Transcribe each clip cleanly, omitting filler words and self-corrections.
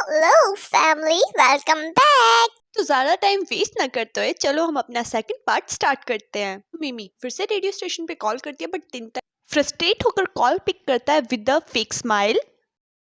Hello family, welcome back. तो ज्यादा time waste ना करते हुए चलो हम अपना सेकंड पार्ट स्टार्ट करते हैं। मिमी फिर से रेडियो स्टेशन पे कॉल करती है बट तिनतन फ्रस्ट्रेट होकर कॉल पिक करता है विद अ फेक स्माइल।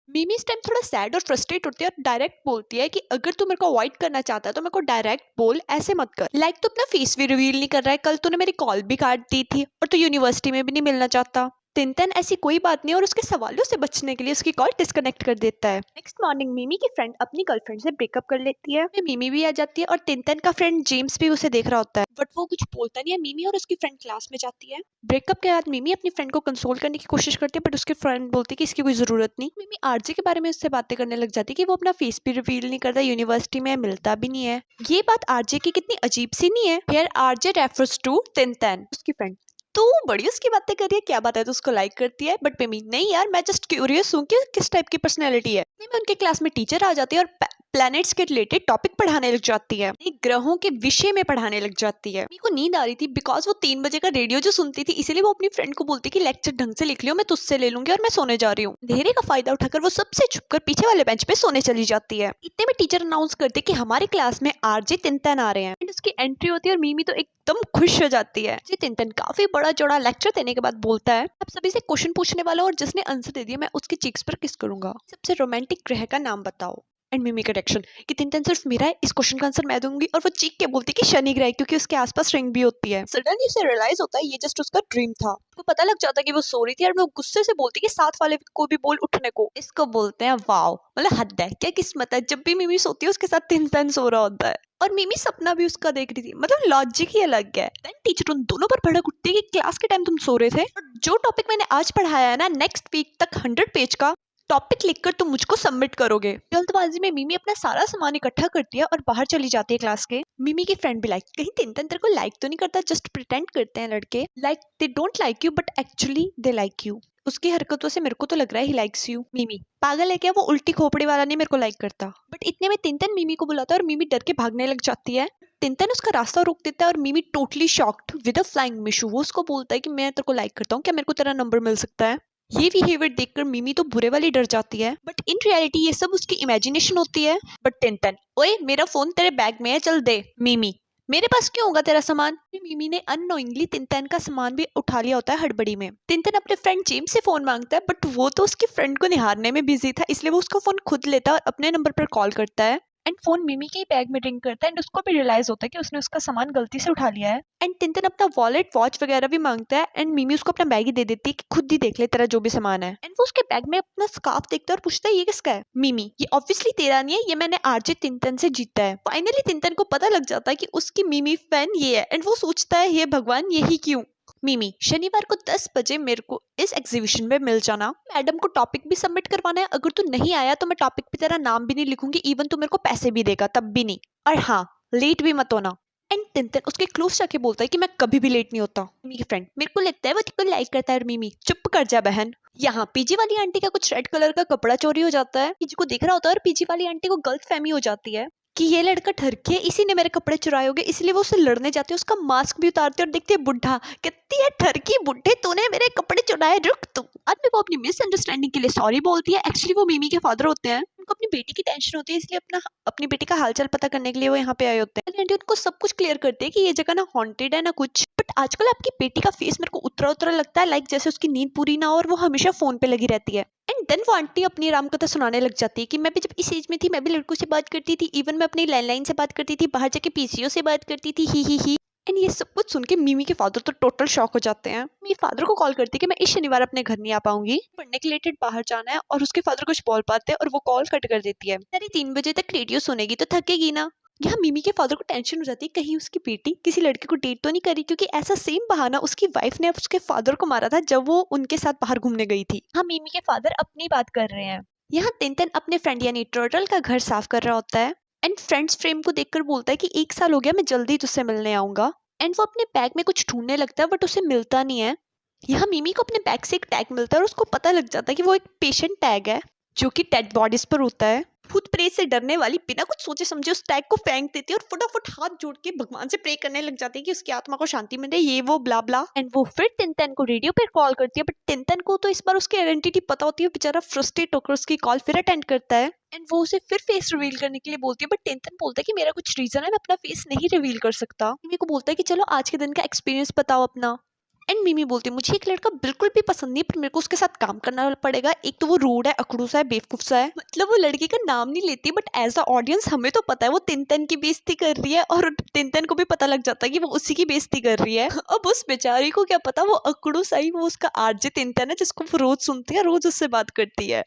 मिमी इस टाइम थोड़ा सैड और फ्रस्ट्रेट होती है और डायरेक्ट बोलती है कि अगर तू मेरे को अवॉइड करना चाहता है तो मेरे को डायरेक्ट बोल, ऐसे मत कर। लाइक तू अपना फेस भी रिवील नहीं कर रहा है, कल तूने मेरी कॉल भी काट दी थी और तू यूनिवर्सिटी में भी नहीं मिलना चाहता। तिनतन ऐसी कोई बात नहीं और उसके सवालों से बचने के लिए उसकी कॉल डिस्कनेक्ट कर देता है। नेक्स्ट मॉर्निंग मिमी की फ्रेंड अपनी गर्लफ्रेंड से ब्रेकअप कर लेती है। मिमी भी आ जाती है और तिनतन का फ्रेंड जेम्स भी उसे देख रहा होता है बट वो कुछ बोलता नहीं है। मिमी और उसकी फ्रेंड क्लास में जाती है। ब्रेकअप के बाद मिमी अपनी फ्रेंड को कंसोल करने की कोशिश करती है बट उसकी फ्रेंड बोलती है कि इसकी कोई जरूरत नहीं। मिमी आरजे के बारे में उससे बातें करने लग जाती है कि वो अपना फेस भी रिवील नहीं करता, यूनिवर्सिटी में मिलता भी नहीं है। ये बात आरजे की कितनी अजीब सी नहीं है। हियर आरजे रेफर्स टू तिनतन, उसकी फ्रेंड। तू बड़ी उसकी बातें कर रही है, क्या बात है, तो उसको लाइक करती है। बट मिमी नहीं यार, मैं जस्ट क्यूरियस हूँ कि किस टाइप की पर्सनैलिटी है। इतने में उनके क्लास में टीचर आ जाती है और प्लैनेट्स के रिलेटेड टॉपिक पढ़ाने लग जाती है, एक ग्रहों के विषय में पढ़ाने लग जाती है। मिमी को नींद आ रही थी बिकॉज वो 3 बजे का रेडियो जो सुनती थी, इसीलिए वो अपनी फ्रेंड को बोलती कि लेक्चर ढंग से लिख लियो, मैं तुझसे ले लूंगी और मैं सोने जा रही हूँ। अंधेरे का फायदा उठाकर वो सबसे छुपकर पीछे वाले बेंच पे सोने चली जाती है। इतने में टीचर अनाउंस करते कि हमारे क्लास में आरजे तिनतन आ रहे हैं। एंड उसकी एंट्री होती है और मिमी तो एकदम खुश हो जाती है। जी तिनतन काफी बड़ा चौड़ा लेक्चर देने के बाद बोलता है, अब सभी से क्वेश्चन पूछने वाला और जिसने आंसर दे दिया मैं उसकी चीक्स पर किस करूंगा। सबसे रोमांटिक ग्रह का नाम बताओ। एंड मिमी का रिएक्शन कि तिनतन सिर्फ मेरा है, इस क्वेश्चन का आंसर मैं दूंगी। और वो चीख के बोलती कि शनि ग्रह, क्योंकि उसके आसपास रिंग भी होती है। सडनली उसे रियलाइज होता है ये जस्ट उसका ड्रीम था। उसको पता लग जाता है कि वो सो रही थी और वो गुस्से से बोलती कि साथ वाले को भी बोल उठने को। इसको बोलते हैं वाव, मतलब हद है, क्या किस्मत है, जब भी मिमी सोती है उसके साथ तिनतन सो रहा होता है। और मिमी सपना भी उसका देख रही थी, मतलब लॉजिक ही अलग है। देन टीचर उन दोनों पर भड़क उठती है कि क्लास के टाइम तुम सो रहे थे और जो टॉपिक मैंने आज पढ़ाया है ना, नेक्स्ट वीक तक 100 पेज का टॉपिक लिखकर तुम मुझको सबमिट करोगे। जल्दबाजी में मिमी अपना सारा सामान इकट्ठा करती है और बाहर चली जाती है क्लास के। मिमी की फ्रेंड भी लाइक, कहीं तिनतन तेरे को लाइक तो नहीं करता, जस्ट प्रिटेंड करते हैं लड़के, like they don't like you but actually they like you. उसकी हरकतों से मेरे को तो लग रहा है ही लाइक्स यू। मिमी पागल है क्या, वो उल्टी खोपड़ी वाला नहीं मेरे को लाइक करता। बट इतने में तिनतन मिमी को बुलाता है और मिमी डर के भागने लग जाती है। तिनतन उसका रास्ता रोक देता है और मिमी totally shocked with a flying Mishu वो उसको बोलता है कि मैं तेरे को लाइक करता हूँ, क्या मेरे को तेरा नंबर मिल सकता है। ये बिहेवियर देखकर मिमी तो बुरे वाली डर जाती है बट इन रियलिटी ये सब उसकी इमेजिनेशन होती है। बट टिंटन, ओए मेरा फोन तेरे बैग में है, चल दे। मिमी मेरे पास क्यों होगा तेरा सामान। मिमी ने अननोइंगली तिनतन का सामान भी उठा लिया होता है हड़बड़ी में। तिनतन अपने फ्रेंड जेम्स से फोन मांगता है बट वो तो उसकी फ्रेंड को निहारने में बिजी था, इसलिए वो उसका फोन खुद लेता है और अपने नंबर पर कॉल करता है। एंड फोन मिमी के बैग में रिंग करता है एंड उसको भी रियलाइज होता है कि उसने उसका सामान गलती से उठा लिया है। एंड टिंटन अपना वॉलेट वॉच वगैरह भी मांगता है एंड मिमी उसको अपना बैग ही दे देती है कि खुद ही देख ले तेरा जो भी सामान है। एंड वो उसके बैग में अपना स्कार्फ देखता है और पूछता है ये किसका है। मिमी ये ऑब्वियसली तेरा नहीं है, ये मैंने आरजे टिंटन से जीता है। फाइनली टिंटन को पता लग जाता है कि उसकी मिमी फैन ये है एंड वो सोचता है हे भगवान यही क्यों। मिमी शनिवार को 10 बजे मेरे को इस एग्जीबिशन में मिल जाना, मैडम को टॉपिक भी सबमिट करवाना है, अगर तू नहीं आया तो मैं टॉपिक पे तेरा नाम भी नहीं लिखूंगी, इवन तू मेरे को पैसे भी देगा तब भी नहीं, और हाँ लेट भी मत होना। एंड टिंटन उसके क्लोज जाके बोलता है कि मैं कभी भी लेट नहीं होता। मिमी की फ्रेंड मेरे को लगता है वो तेरे को लाइक करता है। और मिमी चुप कर जा बहन। यहाँ पीजी वाली आंटी का कुछ रेड कलर का कपड़ा चोरी हो जाता है, पीजी को दिख रहा होता है और पीजी वाली आंटी को गलत फहमी हो जाती है कि ये लड़का ठरकी है, इसी ने मेरे कपड़े चुराए होंगे, इसलिए वो उससे लड़ने जाते हैं। उसका मास्क भी उतारते हैं और देखते हैं बुढ़ा, कहती है ठरकी बुढ़े तूने मेरे कपड़े चुराए, रुक तू। आदमी को अपनी मिसअंडरस्टैंडिंग के लिए सॉरी बोलती है, एक्चुअली वो मिमी के फादर होते हैं, उनको अपनी बेटी की टेंशन होती है, इसलिए अपनी बेटी का हालचाल पता करने के लिए वो यहाँ पे आए होते हैं। आंटी उनको सब कुछ क्लियर करते हैं कि ये जगह ना हॉन्टेड है ना कुछ। बट आजकल आपकी बेटी का फेस मेरे को उतरा उतरा लगता है, लाइक जैसे उसकी नींद पूरी ना हो और वो हमेशा फोन पे लगी रहती है। एंड देन वो आंटी अपनी रामकथा सुनाने लग जाती है कि मैं भी जब इस एज में थी मैं भी लड़कों से बात करती थी, इवन मैं अपनी लैंडलाइन से बात करती थी, बाहर जाके पीसीओ से बात करती थी, ही। एंड ये सब कुछ सुन के मिमी के फादर तो टोटल शॉक हो जाते हैं। मेरे फादर को कॉल करती है कि मैं इस शनिवार अपने घर नहीं आ पाऊंगी, पढ़ने के रिलेटेड बाहर जाना है, और उसके फादर कुछ बोल पाते हैं और वो कॉल कट कर देती है। अरे 3 बजे तक रेडियो सुनेगी तो थकेगी ना। यहाँ मिमी के फादर को टेंशन हो जाती है कहीं उसकी बेटी किसी लड़के को डेट तो नहीं करी, क्योंकि ऐसा सेम बहाना उसकी वाइफ ने उसके फादर को मारा था जब वो उनके साथ बाहर घूमने गई थी। हाँ मिमी के फादर अपनी बात कर रहे हैं। यहाँ टिंटन अपने फ्रेंड यानी टर्टल का घर साफ कर रहा होता है एंड फ्रेंड्स फ्रेम को देखकर बोलता है कि 1 साल हो गया, मैं जल्दी तुझसे मिलने आऊंगा। एंड वो अपने बैग में कुछ ढूंढने लगता है बट उसे मिलता नहीं है। यहाँ मिमी को अपने बैग से एक टैग मिलता है और उसको पता लग जाता है कि वो एक पेशेंट टैग है जो कि डेड बॉडीज पर होता है। भूत प्रेत से डरने वाली बिना कुछ सोचे समझे उस टैग को फेंक देती है और फटाफट हाथ जोड़ के भगवान से प्रे करने लग जाती है कि उसकी आत्मा को शांति मिले, ये वो ब्ला ब्ला। एंड वो फिर टिनटिन को रेडियो पर कॉल करती है, बट टिनटिन को तो इस बार उसकी आइडेंटिटी पता होती है। बेचारा फ्रस्ट्रेट होकर उसकी कॉल फिर अटेंड करता है एंड वो उसे फिर फेस रिवील करने के लिए बोलती है, बट टिनटिन बोलता है कि मेरा कुछ रीजन है, मैं अपना फेस नहीं रिवील कर सकता। मिमी को बोलता है कि चलो आज के दिन का एक्सपीरियंस बताओ अपना। एंड मिमी बोलती है मुझे एक लड़का बिल्कुल भी पसंद नहीं, पर मेरे को उसके साथ काम करना पड़ेगा। एक तो वो रूड है, अकड़ू सा है, बेवकूफ सा है। मतलब वो लड़के का नाम नहीं लेती, बट एज अ ऑडियंस हमें तो पता है वो टिनटिन की बेइज्जती कर रही है और टिनटिन को भी पता लग जाता है कि वो उसी की बेइज्जती कर रही है। अब उस बेचारी को क्या पता वो अकड़ू सा ही वो उसका आरजे टिनटिन है जिसको वो रोज सुनती है, रोज उससे बात करती है।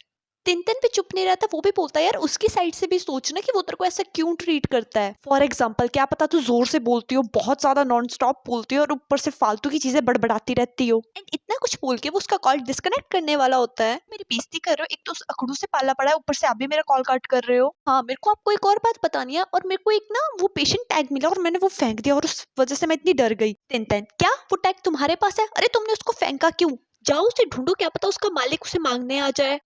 टिनटिन भी चुप नहीं रहता, वो भी बोलता है यार उसकी साइड से भी सोचना कि वो तेरे को ऐसा क्यों ट्रीट करता है। फॉर एग्जाम्पल क्या पता तू जोर से बोलती हो, बहुत ज्यादा नॉन स्टॉप बोलती हो और ऊपर से फालतू की चीजें बड़बड़ाती रहती हो। एंड इतना कुछ बोल के वो उसका कॉल डिस्कनेक्ट करने वाला होता है। मेरी बेइज्जती कर रहे हो, एक तो उस अकड़ू से पाला पड़ा है, ऊपर से आप भी मेरा कॉल काट कर रहे हो। हाँ मेरे को आपको एक और बात बतानी है, और मेरे को एक ना वो पेशेंट टैग मिला और मैंने वो फेंक दिया और उस वजह से मैं इतनी डर गई। टिनटिन क्या वो टैग तुम्हारे पास है? अरे तुमने उसको फेंका क्यों? जाओ उसे ढूंढो, क्या पता उसका मालिक उसे मांगने आ जाए।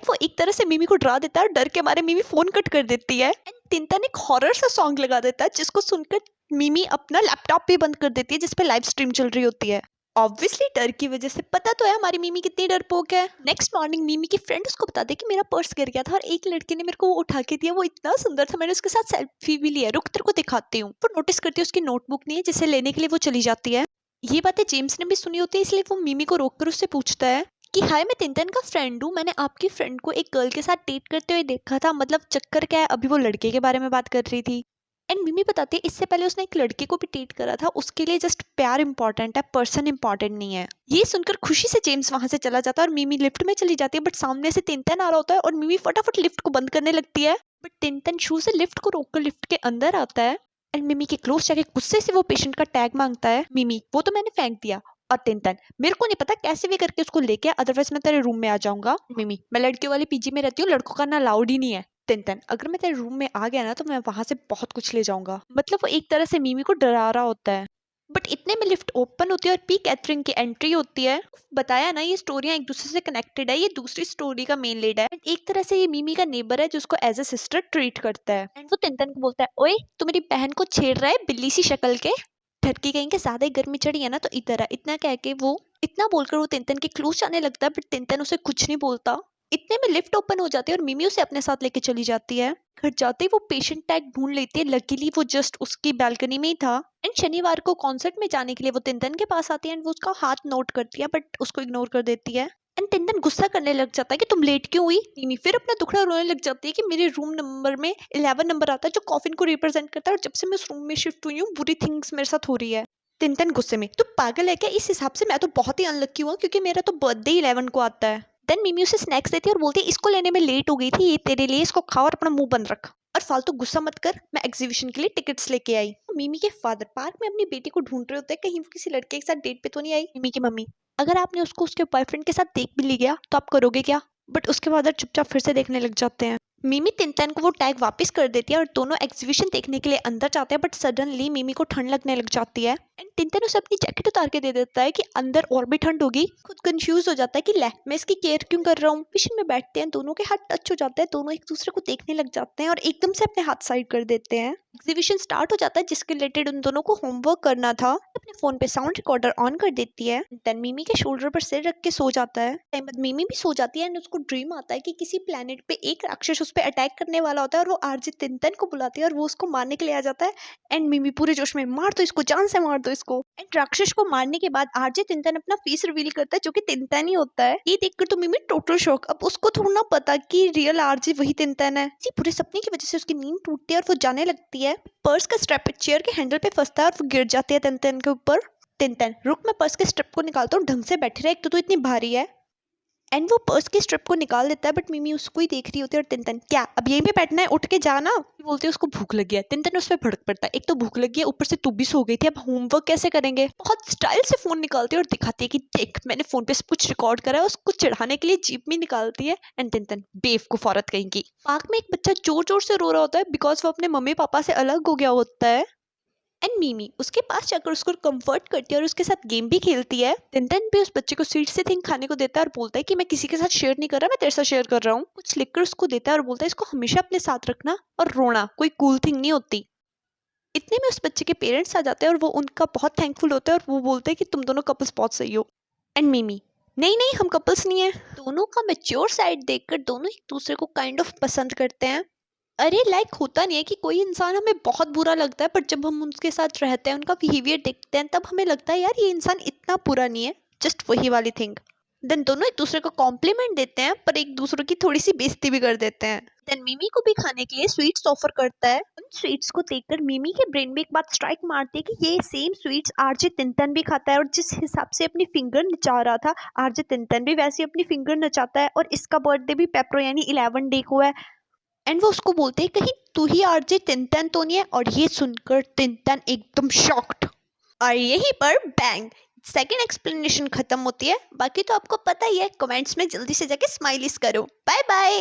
वो एक तरह से मिमी को डरा देता है और डर के मारे मिमी फोन कट कर देती है। एंड टिनटिन एक हॉरर सा सॉन्ग लगा देता है जिसको सुनकर मिमी अपना लैपटॉप भी बंद कर देती है जिसपे लाइव स्ट्रीम चल रही होती है। ऑब्वियसली डर की वजह से, पता तो है हमारी मिमी कितनी डरपोक है। नेक्स्ट मॉर्निंग मिमी की फ्रेंड उसको बता दे कि मेरा पर्स गिर गया था और एक लड़के ने मेरे को वो उठा के दिया, वो इतना सुंदर था, मैंने उसके साथ सेल्फी भी लिया, रुक तेरे को दिखाती हूँ। वो नोटिस करती है उसकी नोटबुक नहीं है जिसे लेने के लिए वो चली जाती है। ये बातें जेम्स ने भी सुनी होती है, इसलिए वो मिमी को रोककर उससे पूछता है कि हाय मैं टिनटिन का फ्रेंड हूँ, मैंने आपकी फ्रेंड को एक गर्ल के साथ डेट करते हुए देखा था, मतलब चक्कर क्या है? अभी वो लड़के के बारे में बात कर रही थी। एंड मिमी बताती है इससे पहले उसने एक लड़के को भी डेट करा था, उसके लिए जस्ट प्यार इंपॉर्टेंट है, पर्सन इंपॉर्टेंट नहीं है। ये सुनकर खुशी से जेम्स वहां से चला जाता है और मिमी लिफ्ट में चली जाती है, बट सामने से टिनटिन आ रहा होता है और मिमी फटाफट लिफ्ट को बंद करने लगती है। बट टिनटिन शू से लिफ्ट को रोककर लिफ्ट के अंदर आता है एंड मिमी के क्लोज जाके गुस्से से वो पेशेंट का टैग मांगता है। मिमी वो तो मैंने फेंक दिया। और टिनटिन मेरे को नहीं पता, कैसे भी करके उसको लेके आ, अदरवाइज मैं तेरे रूम में आ जाऊंगा। मिमी मैं लड़कियों वाली पीजी में रहती हूँ, लड़कों का ना अलाउड ही नहीं है। टिनटिन अगर मैं तेरे रूम में आ गया ना तो मैं वहां से बहुत कुछ ले जाऊंगा। मतलब वो एक तरह से मिमी को डरा रहा होता है। बट इतने में लिफ्ट ओपन होती है और पी कैथरीन की एंट्री होती है। बताया ना ये स्टोरियां एक दूसरे से कनेक्टेड है, ये दूसरी स्टोरी का मेन लीड है। एक तरह से ये मिमी का नेबर है जिसको एज ए सिस्टर ट्रीट करता है। एंड वो टिनटिन को बोलता है ओए तू मेरी बहन को छेड़ रहा है बिल्ली सी शक्ल के, ठरकी कहीं के ज्यादा ही गर्मी चढ़ी है ना तो इधर आ। इतना कह के वो इतना बोलकर वो टिनटिन के क्लोज जाने लगता है, बट टिनटिन उसे कुछ नहीं बोलता। इतने में लिफ्ट ओपन हो जाती है और मिमी उसे अपने साथ लेके चली जाती है। घर जाते ही वो पेशेंट टैग ढूंढ लेती है, लकीली वो जस्ट उसकी बालकनी में ही था। एंड शनिवार को कॉन्सर्ट में जाने के लिए वो टिनटिन के पास आती है एंड वो उसका हाथ नोट करती है, बट उसको इग्नोर कर देती है। एंड टिनटिन गुस्सा करने लग जाता है कि तुम लेट क्यों हुई। मिमी फिर अपना दुखड़ा रोने लग जाती है कि मेरे रूम नंबर में 11 नंबर आता है जो कॉफिन को रिप्रेजेंट करता है, और जब से मैं उस रूम में शिफ्ट हुई हूँ बुरी थिंग्स मेरे साथ हो रही है। टिनटिन गुस्से में तू पागल है क्या? इस हिसाब से मैं तो बहुत ही अनलक्की हुआ क्योंकि मेरा तो बर्थडे 11 को आता है। देन मिमी उसे स्नैक्स देती है और बोलती है इसको लेने में लेट हो गई थी, ये तेरे लिए, इसको खा और अपना मुंह बंद रख और फालतू गुस्सा मत कर, मैं एग्जीबिशन के लिए टिकट्स लेके आई। मिमी के फादर पार्क में अपनी बेटी को ढूंढ रहे होते हैं, कहीं वो किसी लड़के के साथ डेट पे तो नहीं आई। मिमी की मम्मी अगर आपने उसको उसके बॉयफ्रेंड के साथ देख भी लिया तो आप करोगे क्या? बट उसके फादर चुपचाप फिर से देखने लग जाते हैं। मिमी टिनटिन को वो टैग वापस कर देती है और दोनों एग्जीबिशन देखने के लिए अंदर जाते हैं, बट सडनली मिमी को ठंड लगने लग जाती है एंड टिनटिन उसे अपनी जैकेट उतार के दे देता है कि अंदर और भी ठंड होगी। खुद कंफ्यूज हो जाता है कि ले मैं इसकी केयर क्यों कर रहा हूँ। एग्जीबिशन में बैठते हैं, दोनों के हाथ टच हो जाते हैं, दोनों एक दूसरे को देखने लग जाते हैं और एकदम से अपने हाथ साइड कर देते हैं। एग्जीबिशन स्टार्ट हो जाता है जिसके रिलेटेड उन दोनों को होमवर्क करना था। अपने फोन पे साउंड रिकॉर्डर ऑन कर देती है, देन मिमी के शोल्डर पर सिर रख के सो जाता है। टाइम बाद मिमी भी सो जाती है एंड उसको ड्रीम आता है कि किसी प्लेनेट पे एक राक्षस उस पे अटैक करने वाला होता है और वो आरजे टिनटिन को बुलाती है और वो उसको मारने के लिए आ जाता है। एंड मिमी पूरे जोश में मार दो इसको, जान से मार दो इसको। एंड राक्षस को मारने के बाद आरजे टिनटिन अपना फेस रिवील करता है जो कि टिनटिन ही होता है। ये देखकर तो मिमी टोटल शॉक, अब उसको थोड़ा ना पता कि रियल आरजे वही टिनटिन है। इसी पूरे सपने की वजह से उसकी नींद टूटती है और वो जाने लगती है। पर्स का स्ट्रैप चेयर के हैंडल पे फंसता है और वो गिर जाती है टिनटिन के ऊपर। टिनटिन रुक, मैं पर्स के स्ट्रिप को निकालता हूँ, ढंग से बैठे रहे, एक तो तू इतनी भारी है। एंड वो पर्स के स्ट्रिप को निकाल देता है, बट मिमी उसको ही देख रही होती है और टिनटिन क्या अब यहीं पे बैठना है, उठ के जाना। बोलती है उसको भूख लगी है। टिनटिन उस पर भड़क पड़ता है, एक तो भूख लगी है ऊपर से तू भी सो गई थी, अब होमवर्क कैसे करेंगे। बहुत स्टाइल से फोन निकालती है और दिखाती है कि देख मैंने फोन पे सब कुछ रिकॉर्ड करा है। उसको चढ़ाने के लिए जीप में निकालती है एंड टिनटिन बेवकूफ औरत कहीं की। पार्क में एक बच्चा जोर जोर से रो रहा होता है बिकॉज वो अपने मम्मी पापा से अलग हो गया होता है। एंड मीमी उसके पास जाकर उसको कंफर्ट करती है और उसके साथ गेम भी खेलती है। तिनतन भी उस बच्चे को स्वीट से थिंग खाने को देता है और बोलता है कि मैं किसी के साथ शेयर नहीं कर रहा, मैं तेरे साथ शेयर कर रहा हूँ। कुछ लिखकर उसको देता है और बोलता है इसको हमेशा अपने साथ रखना, और रोना कोई कूल थिंग नहीं होती। इतने में उस बच्चे के पेरेंट्स आ जाते हैं और वो उनका बहुत थैंकफुल होते हैं और वो बोलते हैं कि तुम दोनों कपल्स बहुत सही हो। एंड मीमी नहीं नहीं हम कपल्स नहीं है। दोनों का मैच्योर साइड देखकर दोनों एक दूसरे को काइंड ऑफ पसंद करते हैं। अरे लाइक होता नहीं है कि कोई इंसान हमें बहुत बुरा लगता है, पर जब हम उनके साथ रहते हैं उनका बिहेवियर देखते हैं तब हमें लगता है यार ये इंसान इतना बुरा नहीं है, जस्ट वही वाली थिंग। देन दोनों एक दूसरे को कॉम्प्लीमेंट देते हैं पर एक दूसरे की थोड़ी सी बेइज्जती भी कर देते हैं। देन मिमी को भी खाने के लिए स्वीट्स ऑफर करता है। उन स्वीट्स को देखकर मिमी के ब्रेन में एक बात स्ट्राइक मारती है कि ये सेम स्वीट्स आरजे तिनतन भी खाता है, और जिस हिसाब से अपनी फिंगर नचा रहा था आरजे तिनतन भी वैसे अपनी फिंगर नचाता है, और इसका बर्थडे भी पेप्रो यानी 11 डे को है। एंड वो उसको बोलते हैं कहीं तू ही आरजे तिनतन तो नहीं है, और ये सुनकर तिनतन एकदम शॉक्ड। और यहीं पर बैंग सेकेंड एक्सप्लेनेशन खत्म होती है। बाकी तो आपको पता ही है, कमेंट्स में जल्दी से जाके स्माइलीज करो। Bye bye.